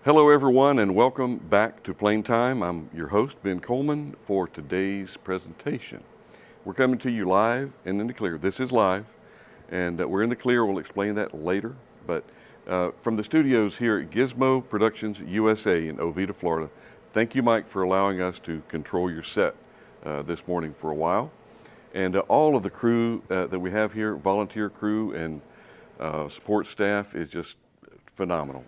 Hello everyone and welcome back to Plane Time. I'm your host Ben Coleman for today's presentation. We're coming to you live and in the clear. This is live and we're in the clear. We'll explain that later. But from the studios here at Gizmo Productions USA in Oviedo, Florida, thank you, Mike, for allowing us to control your set this morning for a while. And all of the crew that we have here, volunteer crew and support staff, is just phenomenal.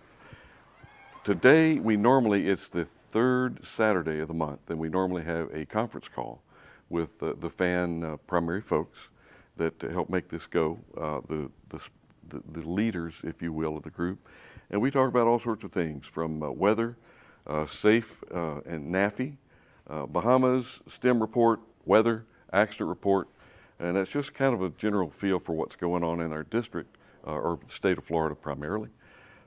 Today, it's the third Saturday of the month, and we normally have a conference call with the fan primary folks that help make this go, the leaders, if you will, of the group. And we talk about all sorts of things from weather, SAFE and NAFI, Bahamas, STEM report, weather, accident report, and that's just kind of a general feel for what's going on in our district, or the state of Florida primarily.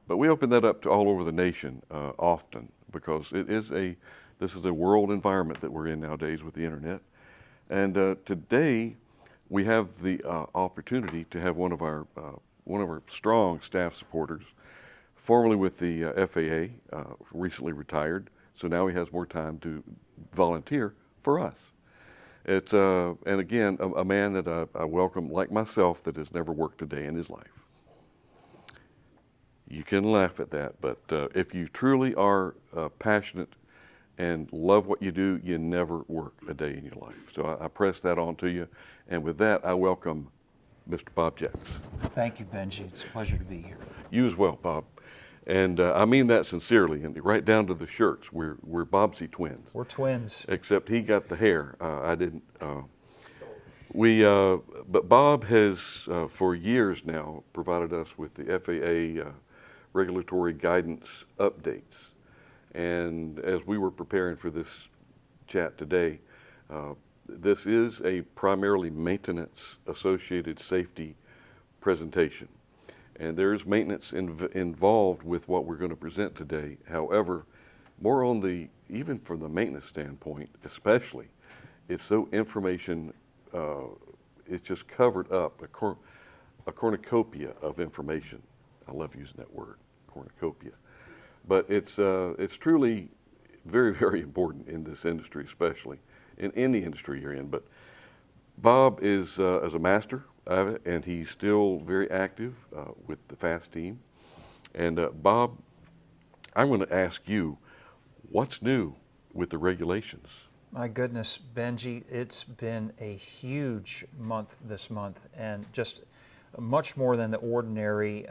But we open that up to all over the nation often because this is a world environment that we're in nowadays with the internet. And today we have the opportunity to have one of our strong staff supporters, formerly with the FAA, recently retired. So now he has more time to volunteer for us. It's and again a man that I welcome, like myself, that has never worked a day in his life. You can laugh at that, but if you truly are passionate and love what you do, you never work a day in your life. So I press that on to you. And with that, I welcome Mr. Bob Jex. Thank you, Benji. It's a pleasure to be here. You as well, Bob. And I mean that sincerely, and right down to the shirts. We're Bobsy twins. We're twins. Except he got the hair. I didn't. But Bob has, for years now, provided us with the FAA regulatory guidance updates. And as we were preparing for this chat today, this is a primarily maintenance associated safety presentation. And there is maintenance involved with what we're going to present today. However, more on even from the maintenance standpoint, especially, it's so information, it's just covered up, a cornucopia of information. I love using that word, cornucopia. But it's truly very, very important in this industry, especially in any industry you're in. But Bob is as a master of it, and he's still very active with the FAASteam. And Bob, I'm going to ask you, what's new with the regulations? My goodness, Benji, it's been a huge month this month, and just much more than the ordinary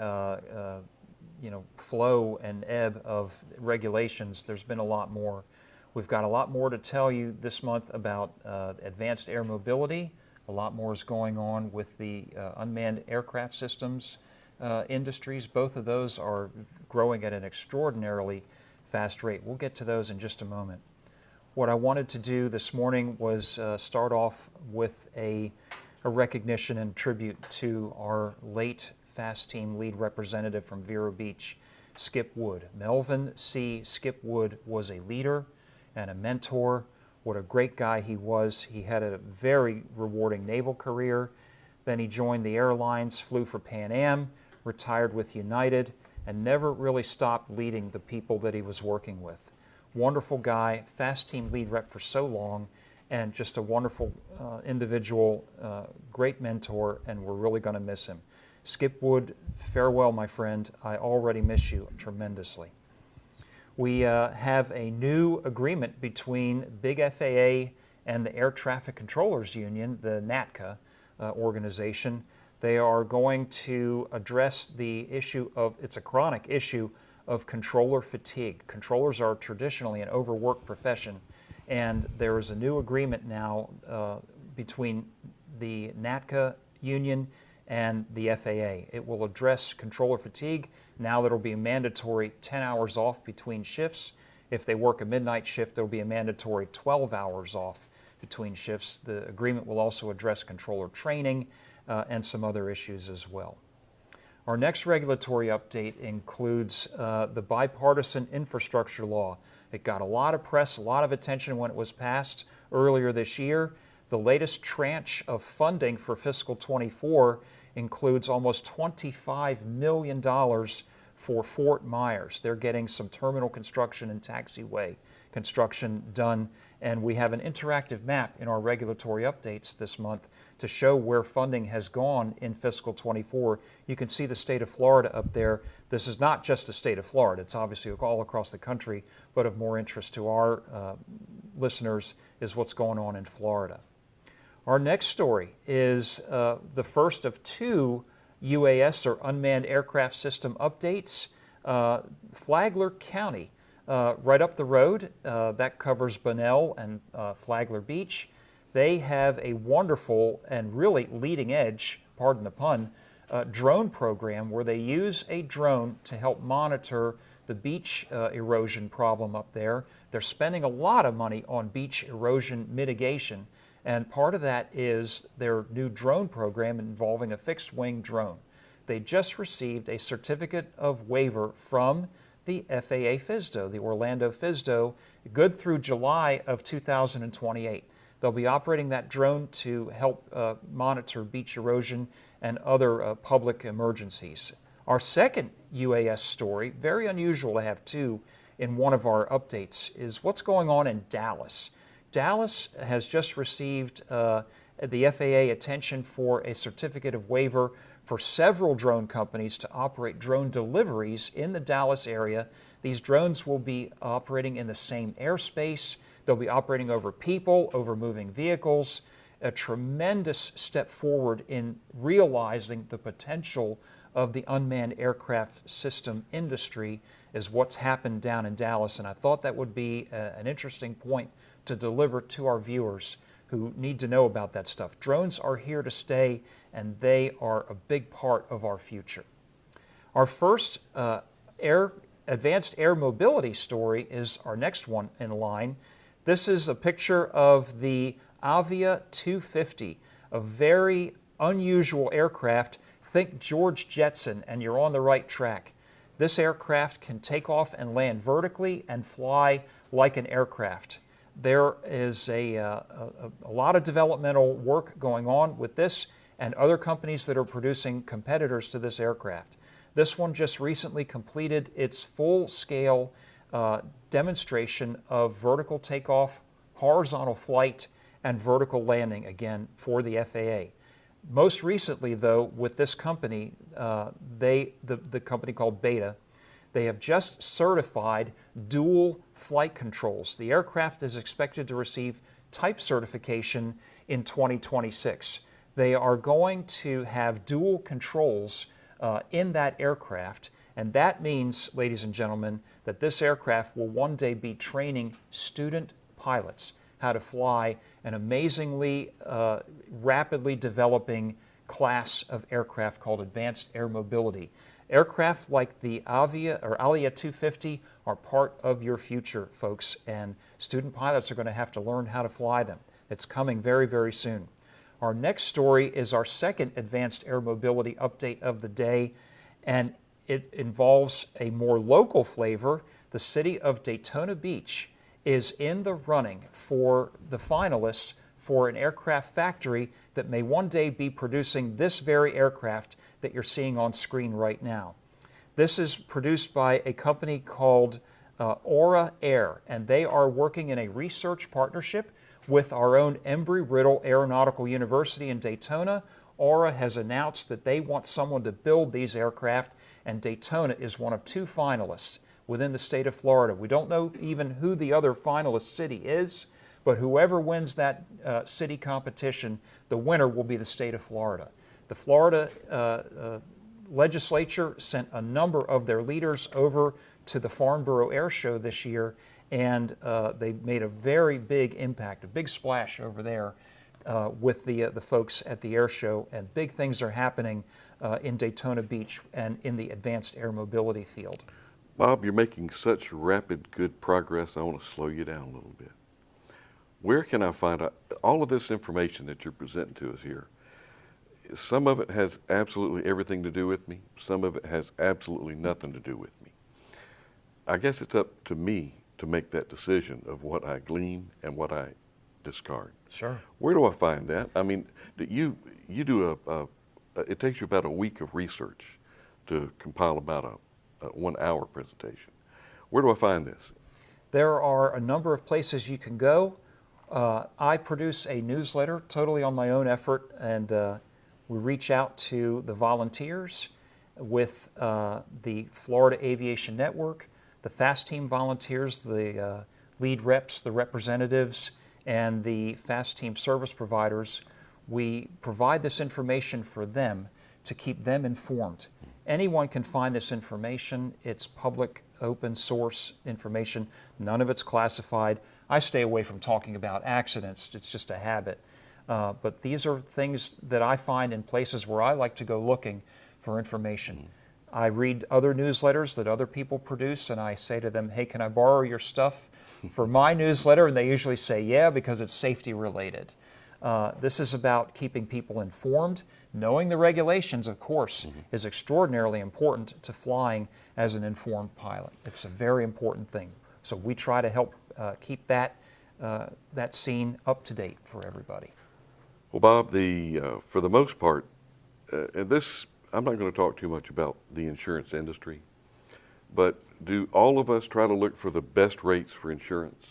flow and ebb of regulations. There's been a lot more. We've got a lot more to tell you this month about advanced air mobility. A lot more is going on with the unmanned aircraft systems industries. Both of those are growing at an extraordinarily fast rate. We'll get to those in just a moment. What I wanted to do this morning was start off with a recognition and tribute to our late FAASteam lead representative from Vero Beach, Skip Wood. Melvin C. Skip Wood was a leader and a mentor. What a great guy he was. He had a very rewarding naval career. Then he joined the airlines, flew for Pan Am, retired with United, and never really stopped leading the people that he was working with. Wonderful guy, FAASteam lead rep for so long, and just a wonderful individual, great mentor, and we're really going to miss him. Skip Wood, farewell, my friend. I already miss you tremendously. We have a new agreement between Big FAA and the Air Traffic Controllers Union, the NATCA organization. They are going to address the issue of, it's a chronic issue, of controller fatigue. Controllers are traditionally an overworked profession, and there is a new agreement now between the NATCA union and the FAA. It will address controller fatigue. Now there will be a mandatory 10 hours off between shifts. If they work a midnight shift, there will be a mandatory 12 hours off between shifts. The agreement will also address controller training and some other issues as well. Our next regulatory update includes the bipartisan infrastructure law. It got a lot of press, a lot of attention when it was passed earlier this year. The latest tranche of funding for fiscal '24 includes almost $25 million for Fort Myers. They're getting some terminal construction and taxiway construction done, and we have an interactive map in our regulatory updates this month to show where funding has gone in fiscal 24. You can see the state of Florida up there. This is not just the state of Florida, it's obviously all across the country, but of more interest to our listeners is what's going on in Florida. Our next story is the first of two UAS, or Unmanned Aircraft System updates. Flagler County, right up the road, that covers Bunnell and Flagler Beach. They have a wonderful and really leading edge, pardon the pun, drone program where they use a drone to help monitor the beach erosion problem up there. They're spending a lot of money on beach erosion mitigation, and part of that is their new drone program involving a fixed-wing drone. They just received a certificate of waiver from the FAA FAASTO, the Orlando FAASTO, good through July of 2028. They'll be operating that drone to help monitor beach erosion and other public emergencies. Our second UAS story, very unusual to have two in one of our updates, is what's going on in Dallas. Dallas has just received the FAA attention for a certificate of waiver for several drone companies to operate drone deliveries in the Dallas area. These drones will be operating in the same airspace. They'll be operating over people, over moving vehicles. A tremendous step forward in realizing the potential of the unmanned aircraft system industry is what's happened down in Dallas, and I thought that would be an interesting point to deliver to our viewers who need to know about that stuff. Drones are here to stay, and they are a big part of our future. Our first advanced air mobility story is our next one in line. This is a picture of the Avia 250, a very unusual aircraft. Think George Jetson, and you're on the right track. This aircraft can take off and land vertically and fly like an aircraft. There is a lot of developmental work going on with this and other companies that are producing competitors to this aircraft. This one just recently completed its full-scale demonstration of vertical takeoff, horizontal flight, and vertical landing, again, for the FAA. Most recently, though, with this company, the company called Beta, they have just certified dual flight controls. The aircraft is expected to receive type certification in 2026. They are going to have dual controls in that aircraft, and that means, ladies and gentlemen, that this aircraft will one day be training student pilots how to fly an amazingly rapidly developing class of aircraft called advanced air mobility. Aircraft like the Avia 250 are part of your future, folks, and student pilots are going to have to learn how to fly them. It's coming very, very soon. Our next story is our second advanced air mobility update of the day, and it involves a more local flavor. The city of Daytona Beach is in the running for the finalists for an aircraft factory that may one day be producing this very aircraft that you're seeing on screen right now. This is produced by a company called Aura Air, and they are working in a research partnership with our own Embry-Riddle Aeronautical University in Daytona. Aura has announced that they want someone to build these aircraft, and Daytona is one of two finalists within the state of Florida. We don't know even who the other finalist city is, but whoever wins that city competition, the winner will be the state of Florida. The Florida legislature sent a number of their leaders over to the Farnborough Air Show this year, and they made a very big impact, a big splash over there with the folks at the air show, and big things are happening in Daytona Beach and in the advanced air mobility field. Bob, you're making such rapid, good progress. I want to slow you down a little bit. Where can I find out all of this information that you're presenting to us here? Some of it has absolutely everything to do with me. Some of it has absolutely nothing to do with me. I guess it's up to me to make that decision of what I glean and what I discard. Sure. Where do I find that? I mean, you do it takes you about a week of research to compile about a 1-hour presentation. Where do I find this? There are a number of places you can go. I produce a newsletter totally on my own effort, and we reach out to the volunteers with the Florida Aviation Network, the FAASteam volunteers, the lead reps, the representatives, and the FAASteam service providers. We provide this information for them to keep them informed. Anyone can find this information. It's public, open source information. None of it's classified. I stay away from talking about accidents. It's just a habit. But these are things that I find in places where I like to go looking for information. I read other newsletters that other people produce, and I say to them, hey, can I borrow your stuff for my newsletter? And they usually say, yeah, because it's safety related. This is about keeping people informed. Knowing the regulations, of course, is extraordinarily important to flying as an informed pilot. It's a very important thing. So we try to help keep that scene up to date for everybody. Well, Bob, for the most part, I'm not going to talk too much about the insurance industry, but do all of us try to look for the best rates for insurance?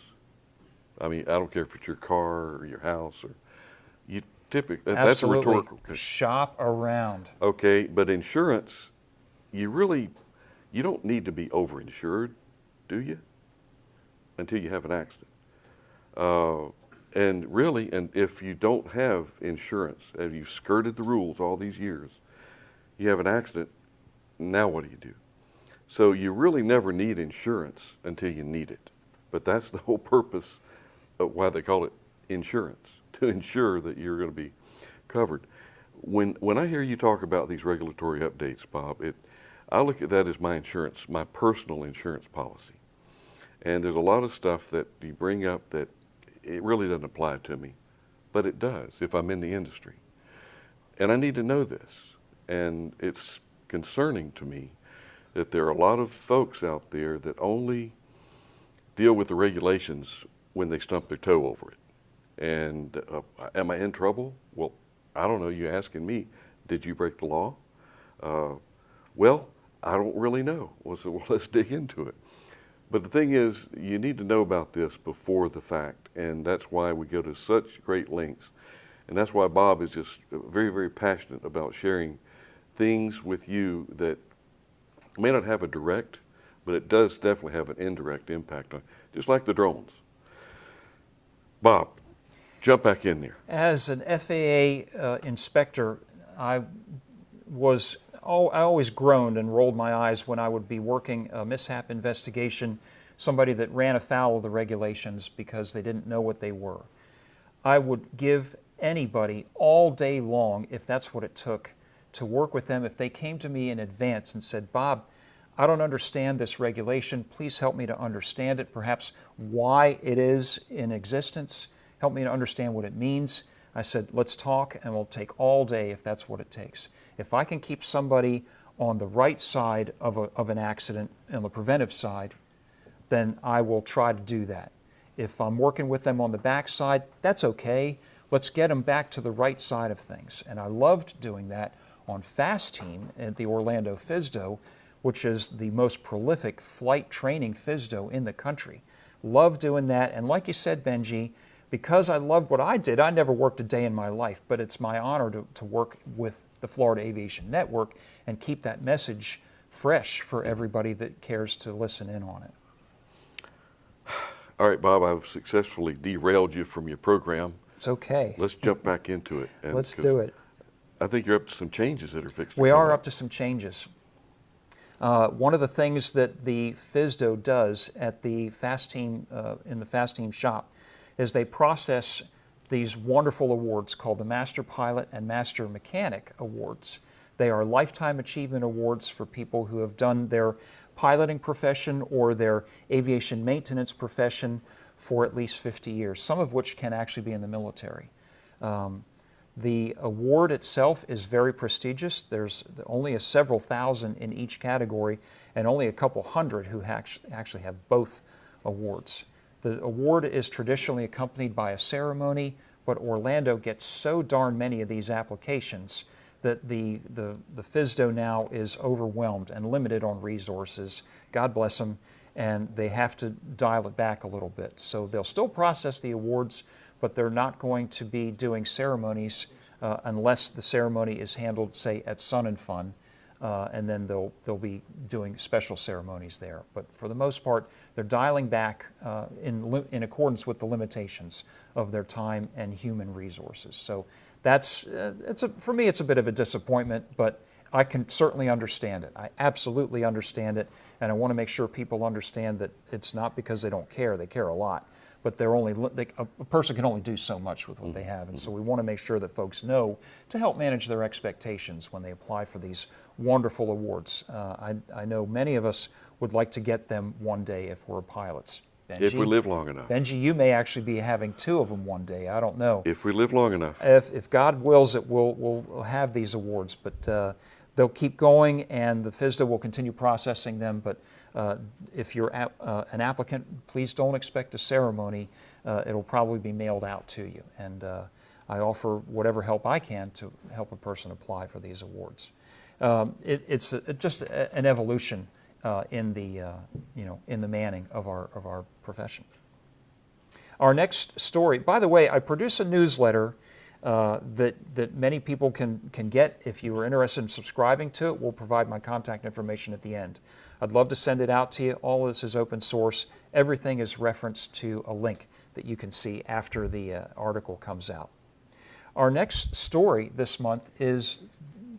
I mean, I don't care if it's your car or your house, or you typically, that's a rhetorical question. Shop around. Okay, but insurance, you don't need to be overinsured, do you? Until you have an accident. And if you don't have insurance, and you've skirted the rules all these years, you have an accident, now what do you do? So you really never need insurance until you need it. But that's the whole purpose of why they call it insurance, to ensure that you're going to be covered. When I hear you talk about these regulatory updates, Bob, I look at that as my insurance, my personal insurance policy. And there's a lot of stuff that you bring up that it really doesn't apply to me, but it does if I'm in the industry. And I need to know this. And it's concerning to me that there are a lot of folks out there that only deal with the regulations when they stump their toe over it. And am I in trouble? Well, I don't know. You're asking me, did you break the law? Well, I don't really know. Well, let's dig into it. But the thing is, you need to know about this before the fact, and that's why we go to such great lengths. And that's why Bob is just very, very passionate about sharing things with you that may not have a direct, but it does definitely have an indirect impact on, just like the drones. Bob, jump back in there. As an FAA inspector, I always groaned and rolled my eyes when I would be working a mishap investigation, somebody that ran afoul of the regulations because they didn't know what they were. I would give anybody all day long, if that's what it took, to work with them. If they came to me in advance and said, Bob, I don't understand this regulation, please help me to understand it, perhaps why it is in existence, help me to understand what it means. I said, let's talk, and we'll take all day if that's what it takes. If I can keep somebody on the right side of an accident, on the preventive side, then I will try to do that. If I'm working with them on the back side, that's okay. Let's get them back to the right side of things. And I loved doing that on FAASteam at the Orlando FAASTO, which is the most prolific flight training FAASTO in the country. Love doing that, and like you said, Benji, because I loved what I did, I never worked a day in my life, but it's my honor to work with the Florida Aviation Network and keep that message fresh for everybody that cares to listen in on it. All right, Bob, I've successfully derailed you from your program. It's okay. Let's jump back into it. Let's do it. I think you're up to some changes that are fixed. We are up to some changes. One of the things that the FAASTO does at the FAASteam, in the FAASteam shop, is they process these wonderful awards called the Master Pilot and Master Mechanic Awards. They are lifetime achievement awards for people who have done their piloting profession or their aviation maintenance profession for at least 50 years, some of which can actually be in the military. The award itself is very prestigious. There's only several thousand in each category and only a couple hundred who actually have both awards. The award is traditionally accompanied by a ceremony, but Orlando gets so darn many of these applications that the FAASTO now is overwhelmed and limited on resources. God bless them, and they have to dial it back a little bit. So they'll still process the awards, but they're not going to be doing ceremonies unless the ceremony is handled, say, at Sun and Fun, and then they'll be doing special ceremonies there. But for the most part, they're dialing back in accordance with the limitations of their time and human resources. So that's for me, it's a bit of a disappointment, but I can certainly understand it. I absolutely understand it, and I want to make sure people understand that it's not because they don't care. They care a lot, but a person can only do so much with what they have, and so we want to make sure that folks know to help manage their expectations when they apply for these wonderful awards. I know many of us would like to get them one day if we're pilots. Benji, if we live long enough. Benji, you may actually be having 2 of them one day. I don't know. If we live long enough. If God wills it, we'll have these awards, but they'll keep going, and the FAASTO will continue processing them. But if you're an applicant, please don't expect a ceremony. It'll probably be mailed out to you, and I offer whatever help I can to help a person apply for these awards. It's just an evolution in the manning of our profession. Our next story, by the way, I produce a newsletter that many people can get. If you are interested in subscribing to it, we'll provide my contact information at the end. I'd love to send it out to you. All of this is open source. Everything is referenced to a link that you can see after the article comes out. Our next story this month is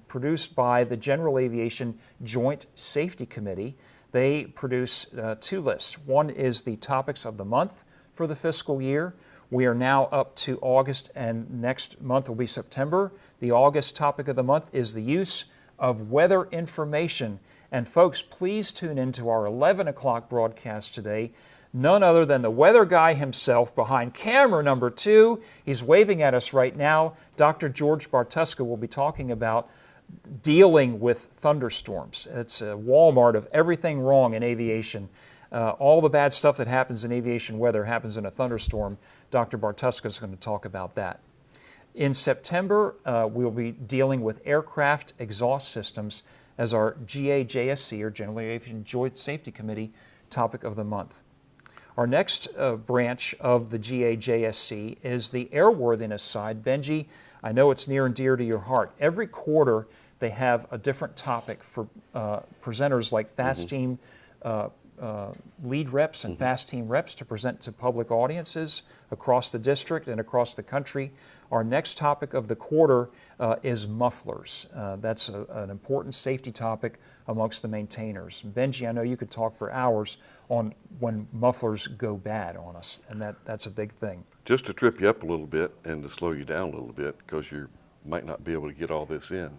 produced by the General Aviation Joint Safety Committee. They produce 2 lists. One is the topics of the month for the fiscal year. We are now up to August, and next month will be September. The August topic of the month is the use of weather information. And folks, please tune into our 11 o'clock broadcast today. None other than the weather guy himself behind camera number 2. He's waving at us right now. Dr. George Bartuska will be talking about dealing with thunderstorms. It's a Walmart of everything wrong in aviation. All the bad stuff that happens in aviation weather happens in a thunderstorm. Dr. Bartuska is going to talk about that. In September, we'll be dealing with aircraft exhaust systems as our GAJSC, or General Aviation Joint Safety Committee, topic of the month. Our next branch of the GAJSC is the airworthiness side. Benji, I know it's near and dear to your heart. Every quarter, they have a different topic for presenters like FAASteam lead reps and FAASteam reps to present to public audiences across the district and across the country. Our next topic of the quarter is mufflers. That's an important safety topic amongst the maintainers. Benji, I know you could talk for hours on when mufflers go bad on us, and that's a big thing. Just to trip you up a little bit and to slow you down a little bit, because you might not be able to get all this in.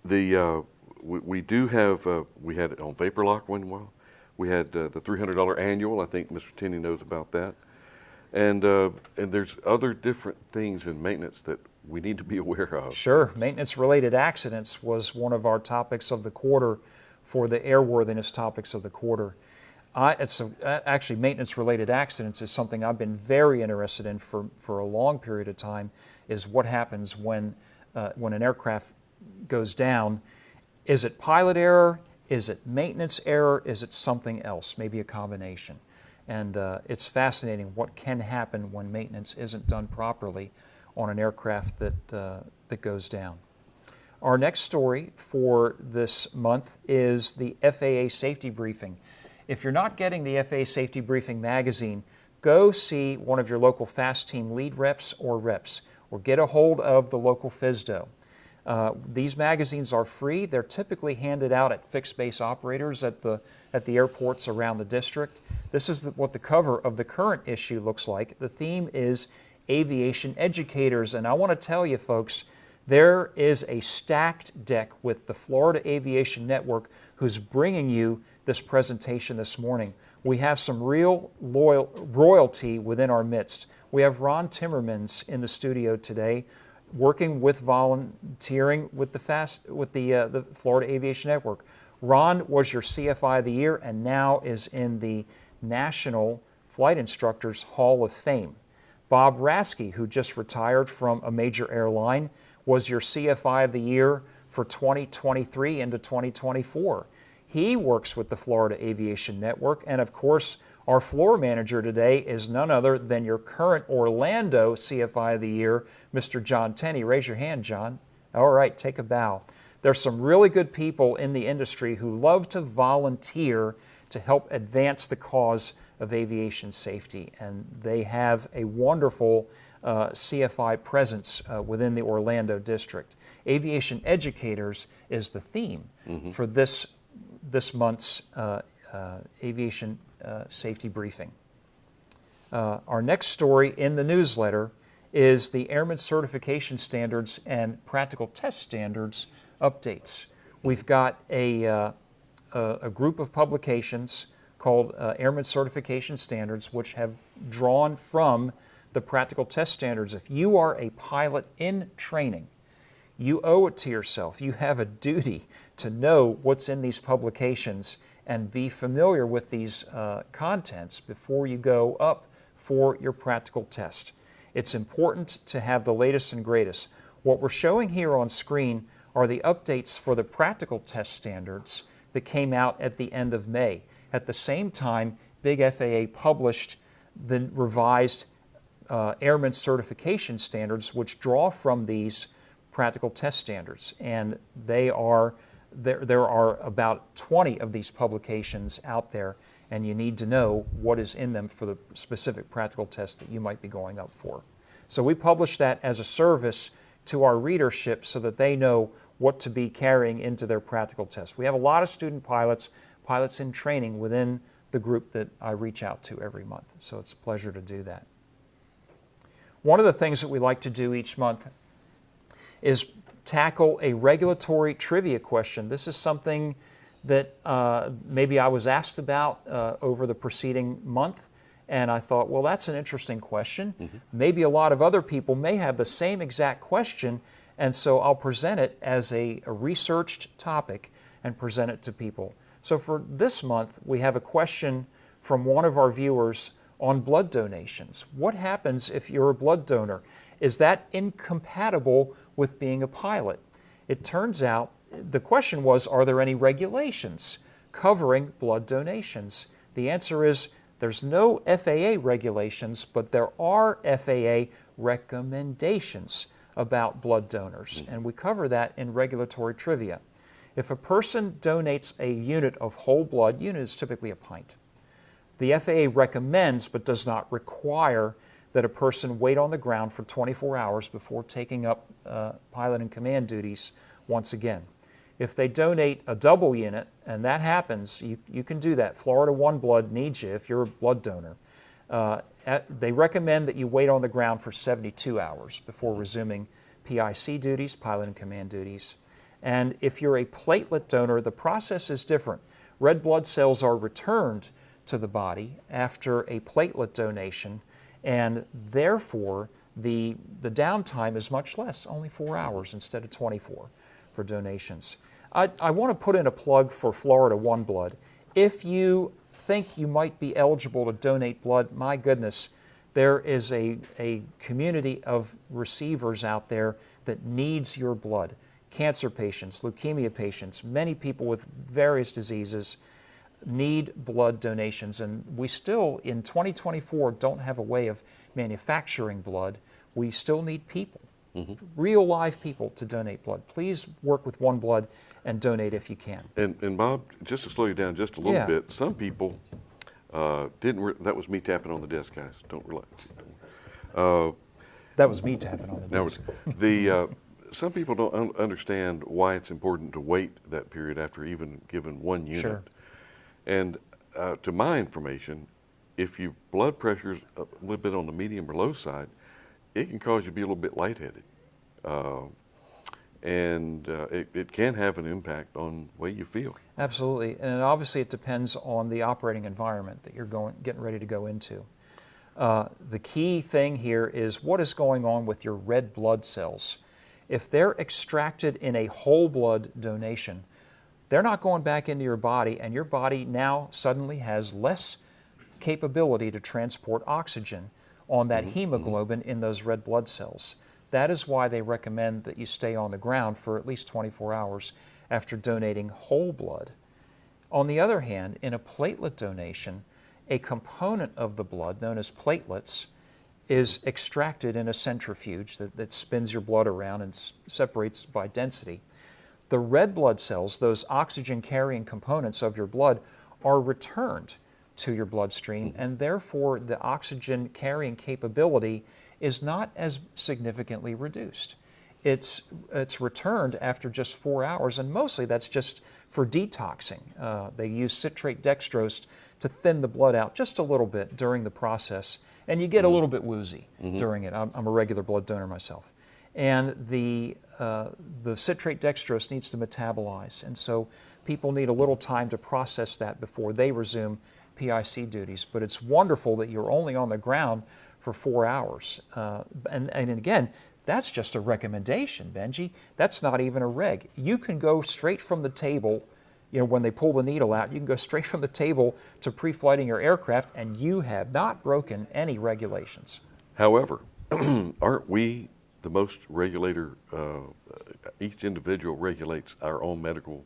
We do have, we had it on Vapor Lock one while. We had the $300 annual. I think Mr. Tenney knows about that. And there's other different things in maintenance that we need to be aware of. Sure. Maintenance-related accidents was one of our topics of the quarter for the airworthiness topics of the quarter. Actually, maintenance-related accidents is something I've been very interested in for a long period of time, is what happens when an aircraft goes down. Is it pilot error? Is it maintenance error? Is it something else? Maybe a combination. And it's fascinating what can happen when maintenance isn't done properly on an aircraft that goes down. Our next story for this month is the FAA Safety Briefing. If you're not getting the FAA Safety Briefing magazine, go see one of your local FAASteam lead reps, or get a hold of the local FAASTO. These magazines are free. They're typically handed out at fixed base operators at the airports around the district. This is what the cover of the current issue looks like. The theme is Aviation Educators, and I want to tell you folks, there is a stacked deck with the Florida Aviation Network who's bringing you this presentation this morning. We have some real royalty within our midst. We have Ron Timmermans in the studio today, working with volunteering with the Florida Aviation Network. Ron was your CFI of the Year and now is in the National Flight Instructors Hall of Fame. Bob Rasky, who just retired from a major airline, was your CFI of the Year for 2023 into 2024. He works with the Florida Aviation Network, and of course, our floor manager today is none other than your current Orlando CFI of the Year, Mr. John Tenney. Raise your hand, John. All right, take a bow. There's some really good people in the industry who love to volunteer to help advance the cause of aviation safety, and they have a wonderful CFI presence within the Orlando district. Aviation Educators is the theme for this month's aviation safety briefing. Our next story in the newsletter is the Airman Certification Standards and Practical Test Standards updates. We've got a group of publications called Airman Certification Standards, which have drawn from the Practical Test Standards. If you are a pilot in training, you owe it to yourself. You have a duty to know what's in these publications and be familiar with these contents before you go up for your practical test. It's important to have the latest and greatest. What we're showing here on screen are the updates for the practical test standards that came out at the end of May. At the same time, Big FAA published the revised Airman Certification Standards, which draw from these practical test standards. And there are about 20 of these publications out there, and you need to know what is in them for the specific practical test that you might be going up for. So we publish that as a service to our readership so that they know what to be carrying into their practical test. We have a lot of student pilots in training within the group that I reach out to every month, so it's a pleasure to do that. One of the things that we like to do each month is tackle a regulatory trivia question. This is something that maybe I was asked about over the preceding month, and I thought, well, that's an interesting question. Maybe a lot of other people may have the same exact question, and so I'll present it as a researched topic and present it to people. So for this month, we have a question from one of our viewers on blood donations. What happens if you're a blood donor? Is that incompatible with being a pilot? It turns out, the question was, are there any regulations covering blood donations? The answer is, there's no FAA regulations, but there are FAA recommendations about blood donors, and we cover that in regulatory trivia. If a person donates a unit of whole blood, unit is typically a pint, the FAA recommends but does not require that a person wait on the ground for 24 hours before taking up pilot and command duties once again. If they donate a double unit, and that happens, you can do that. Florida One Blood needs you if you're a blood donor. They recommend that you wait on the ground for 72 hours before resuming PIC duties, pilot and command duties. And if you're a platelet donor, the process is different. Red blood cells are returned to the body after a platelet donation, and therefore the downtime is much less, only 4 hours instead of 24 for donations. I want to put in a plug for Florida One Blood. If you think you might be eligible to donate blood, my goodness, there is a community of receivers out there that needs your blood. Cancer patients, leukemia patients, many people with various diseases need blood donations, and we still, in 2024, don't have a way of manufacturing blood. We still need people, real live people, to donate blood. Please work with One Blood and donate if you can. And Bob, just to slow you down just a little bit, some people that was me tapping on the desk, guys. Don't relax. That was me tapping on the desk. Some people don't understand why it's important to wait that period after even given one unit. Sure. And to my information, if your blood pressure's a little bit on the medium or low side, it can cause you to be a little bit lightheaded. It can have an impact on the way you feel. Absolutely, and obviously it depends on the operating environment that you're getting ready to go into. The key thing here is what is going on with your red blood cells. If they're extracted in a whole blood donation, they're not going back into your body, and your body now suddenly has less capability to transport oxygen on that hemoglobin in those red blood cells. That is why they recommend that you stay on the ground for at least 24 hours after donating whole blood. On the other hand, in a platelet donation, a component of the blood, known as platelets, is extracted in a centrifuge that spins your blood around and separates by density. The red blood cells, those oxygen-carrying components of your blood, are returned to your bloodstream, and therefore the oxygen-carrying capability is not as significantly reduced. It's returned after just 4 hours, and mostly that's just for detoxing. They use citrate dextrose to thin the blood out just a little bit during the process, and you get a little bit woozy during it. I'm a regular blood donor myself. And the citrate dextrose needs to metabolize, and so people need a little time to process that before they resume PIC duties. But it's wonderful that you're only on the ground for 4 hours. And again, that's just a recommendation, Benji. That's not even a reg. You can go straight from the table, you know, when they pull the needle out, you can go straight from the table to pre-flighting your aircraft, and you have not broken any regulations. However, aren't we the most regulator? Each individual regulates our own medical.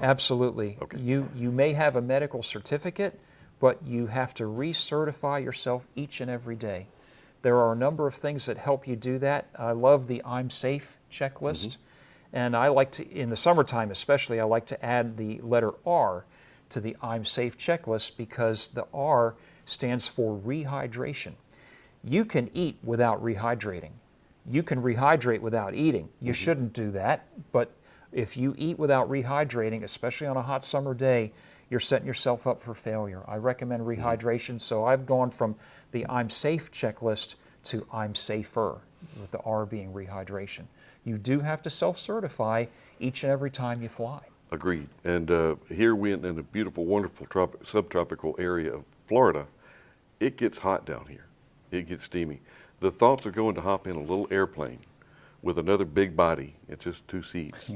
Absolutely. Okay. You may have a medical certificate, but you have to recertify yourself each and every day. There are a number of things that help you do that. I love the I'm Safe checklist, and I like to, in the summertime especially, I like to add the letter R to the I'm Safe checklist because the R stands for rehydration. You can eat without rehydrating. You can rehydrate without eating. You shouldn't do that, but if you eat without rehydrating, especially on a hot summer day, you're setting yourself up for failure. I recommend rehydration, so I've gone from the I'm Safe checklist to I'm Safer, with the R being rehydration. You do have to self-certify each and every time you fly. Agreed. And here we in a beautiful, wonderful subtropical area of Florida, it gets hot down here. It gets steamy. The thoughts of going to hop in a little airplane with another big body, it's just 2 seats,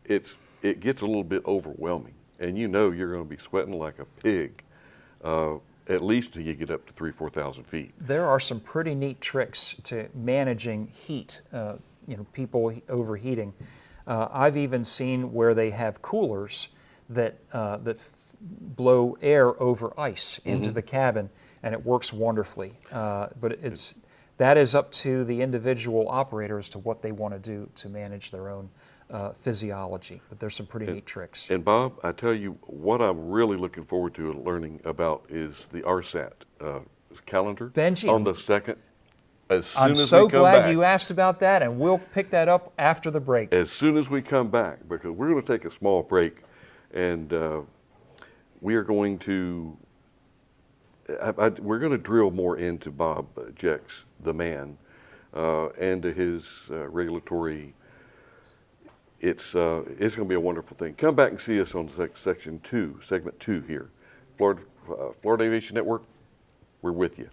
it gets a little bit overwhelming. And you know you're going to be sweating like a pig, at least till you get up to 3,000 to 4,000 feet. There are some pretty neat tricks to managing heat, people overheating. I've even seen where they have coolers that blow air over ice into the cabin, and it works wonderfully. But that is up to the individual operator as to what they want to do to manage their own physiology. But there's some pretty neat tricks. And Bob, I tell you, what I'm really looking forward to learning about is the RSAT calendar. Benji, on the 2nd. As soon I'm as so we come glad back, you asked about that, and we'll pick that up after the break. as soon as we come back, because we're going to take a small break, and we are going to we're going to drill more into Bob Jex, the man, and to his regulatory. It's going to be a wonderful thing. Come back and see us on segment 2 here, Florida Aviation Network. We're with you.